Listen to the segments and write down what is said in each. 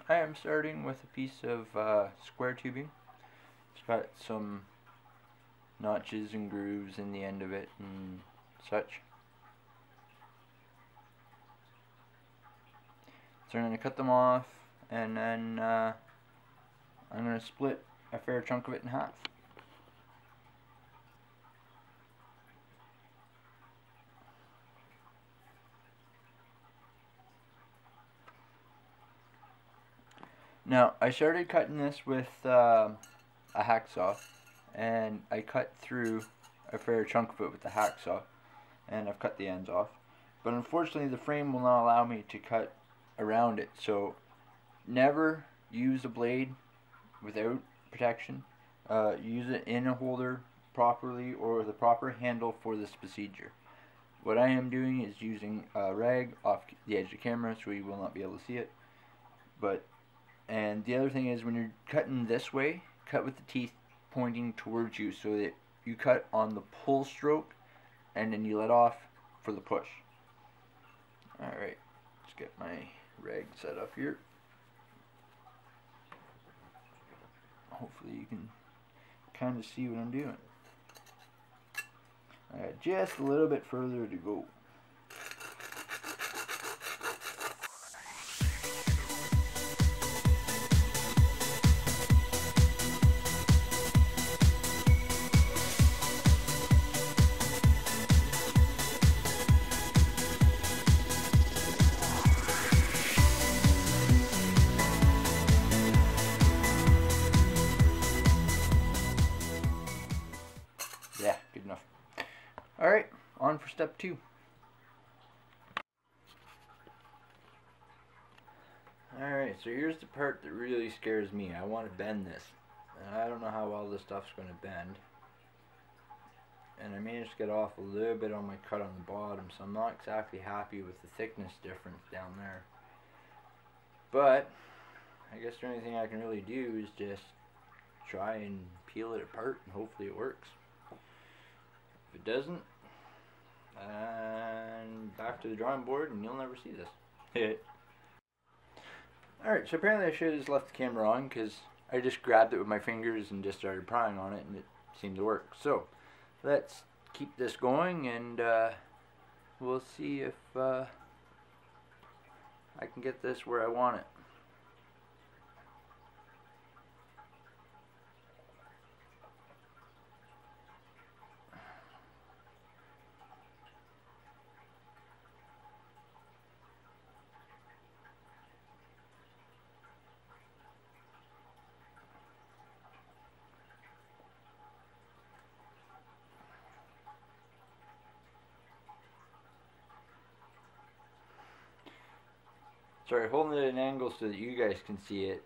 I am starting with a piece of square tubing. It's got some notches and grooves in the end of it and such. So I'm going to cut them off, and then I'm going to split a fair chunk of it in half. Now, I started cutting this with a hacksaw, and I cut through a fair chunk of it with the hacksaw, and I've cut the ends off. But unfortunately, the frame will not allow me to cut around it, so never use a blade without protection. Use it in a holder properly, or the proper handle for this procedure. What I am doing is using a rag off the edge of the camera, so you will not be able to see it. And the other thing is, when you're cutting this way, cut with the teeth pointing towards you, so that you cut on the pull stroke and then you let off for the push. Alright, let's get my rag set up here. Hopefully you can kind of see what I'm doing. I got just a little bit further to go. Yeah, good enough. Alright, on for step 2. Alright, so here's the part that really scares me. I want to bend this. And I don't know how well this stuff's going to bend. And I managed to get off a little bit on my cut on the bottom, so I'm not exactly happy with the thickness difference down there. But I guess the only thing I can really do is just try and peel it apart, and hopefully it works. If it doesn't, back to the drawing board, and you'll never see this. Alright, so apparently I should have just left the camera on, because I just grabbed it with my fingers and just started prying on it, and it seemed to work. So let's keep this going, and we'll see if I can get this where I want it. Sorry, holding it at an angle so that you guys can see it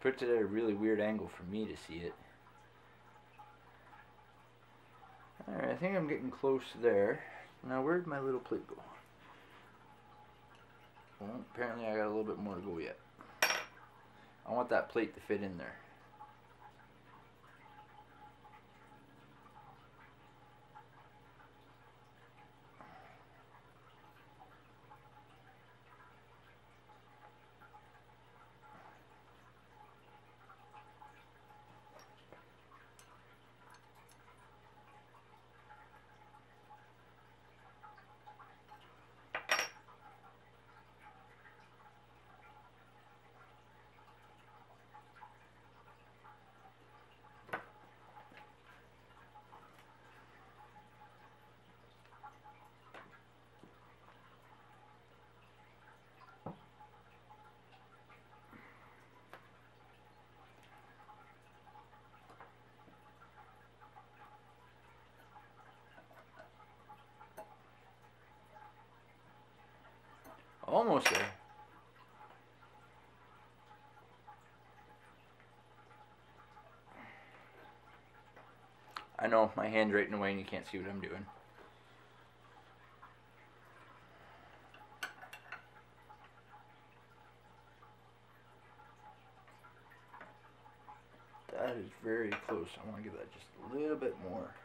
puts it at a really weird angle for me to see it. Alright, I think I'm getting close there. Now where'd my little plate go? Well, apparently I got a little bit more to go yet. I want that plate to fit in there. Almost there. I know, my hand's right in the way and you can't see what I'm doing. That is very close. I want to give that just a little bit more.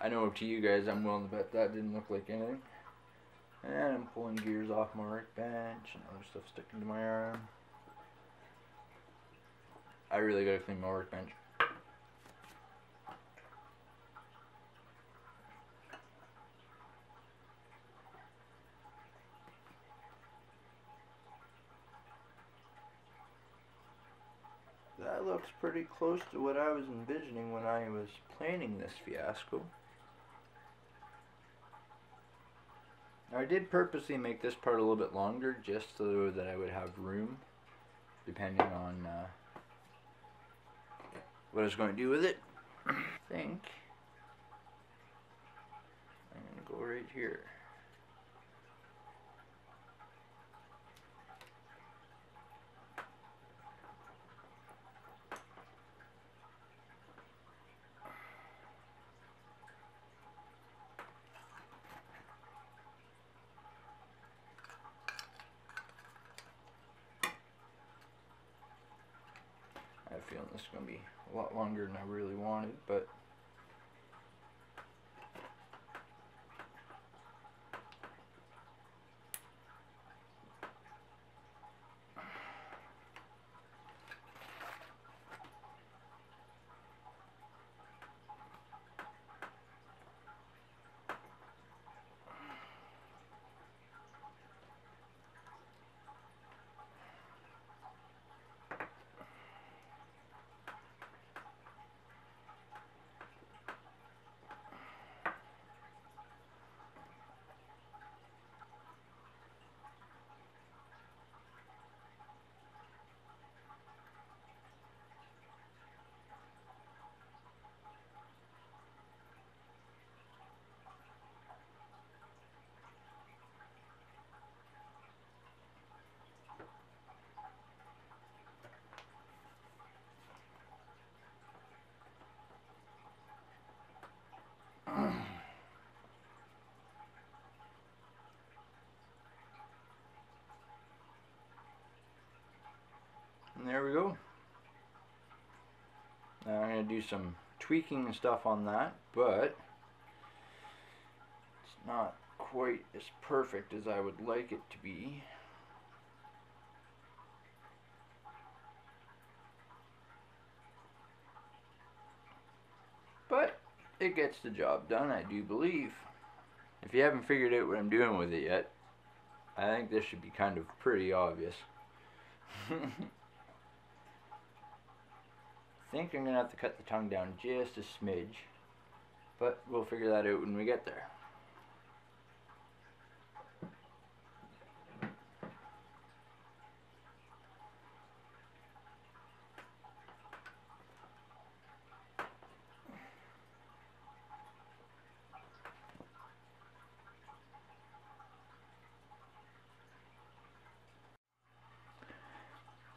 I know to you guys, I'm willing to bet that didn't look like anything. And I'm pulling gears off my workbench and other stuff sticking to my arm. I really gotta clean my workbench. That looks pretty close to what I was envisioning when I was planning this fiasco. Now, I did purposely make this part a little bit longer just so that I would have room depending on what I was going to do with it. I think I'm going to go right here. I have a feeling this is going to be a lot longer than I really wanted, but and there we go. Now I'm going to do some tweaking and stuff on that, but it's not quite as perfect as I would like it to be. But it gets the job done, I do believe. If you haven't figured out what I'm doing with it yet, I think this should be kind of pretty obvious. I think I'm going to have to cut the tongue down just a smidge, but we'll figure that out when we get there.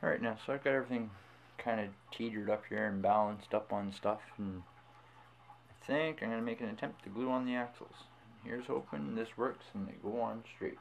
Alright, now, so I've got everything kind of teetered up here and balanced up on stuff, and I think I'm going to make an attempt to glue on the axles. Here's hoping this works and they go on straight.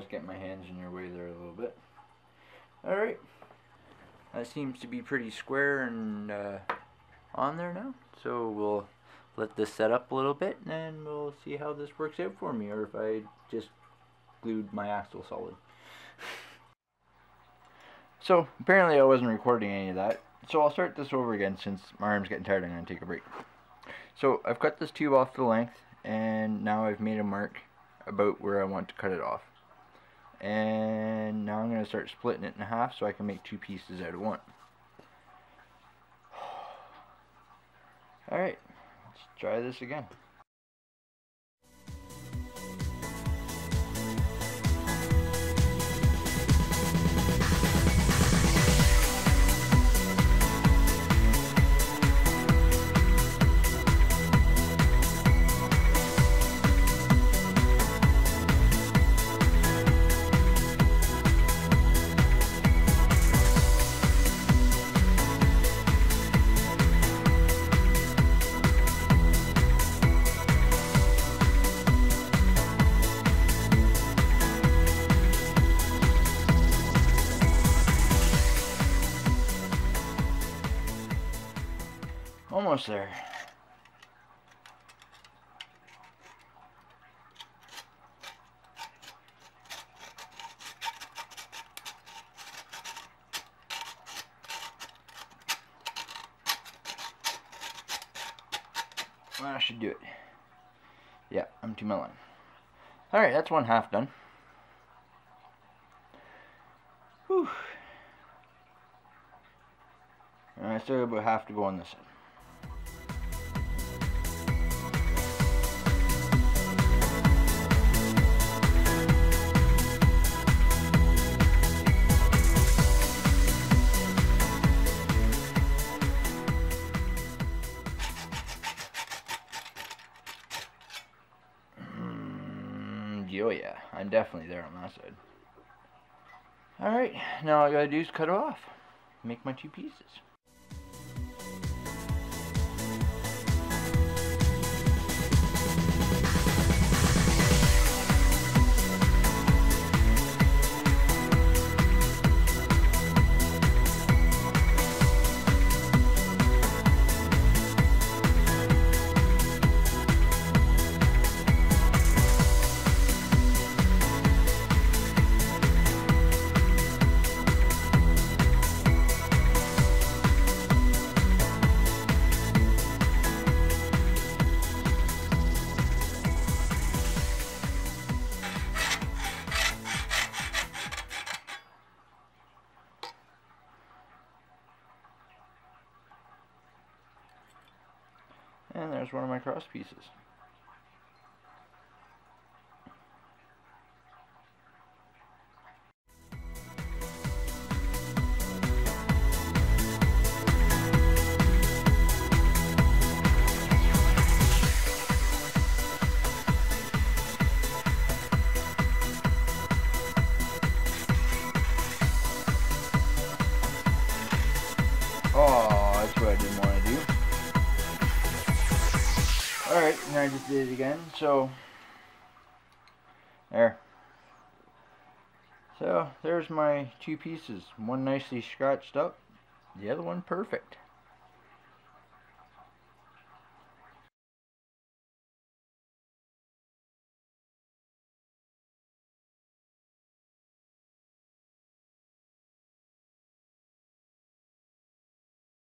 Get my hands in your way there a little bit. Alright, that seems to be pretty square and on there now, so we'll let this set up a little bit and we'll see how this works out for me, or if I just glued my axle solid. So apparently I wasn't recording any of that, so I'll start this over again since my arm's getting tired. I'm going to take a break. So I've cut this tube off to the length, and now I've made a mark about where I want to cut it off. And now I'm going to start splitting it in half so I can make two pieces out of one. Alright, let's try this again. almost there. Well, I should do it. Yeah, I'm to my line. Alright, that's one half done. Whew. And I still have about half to go on this side. Oh yeah, I'm definitely there on that side. Alright, now all I gotta do is cut it off. Make my two pieces. And there's one of my cross pieces. Oh, that's what I didn't want to do. Alright, and I just did it again, so there. So there's my two pieces. One nicely scratched up, the other one perfect.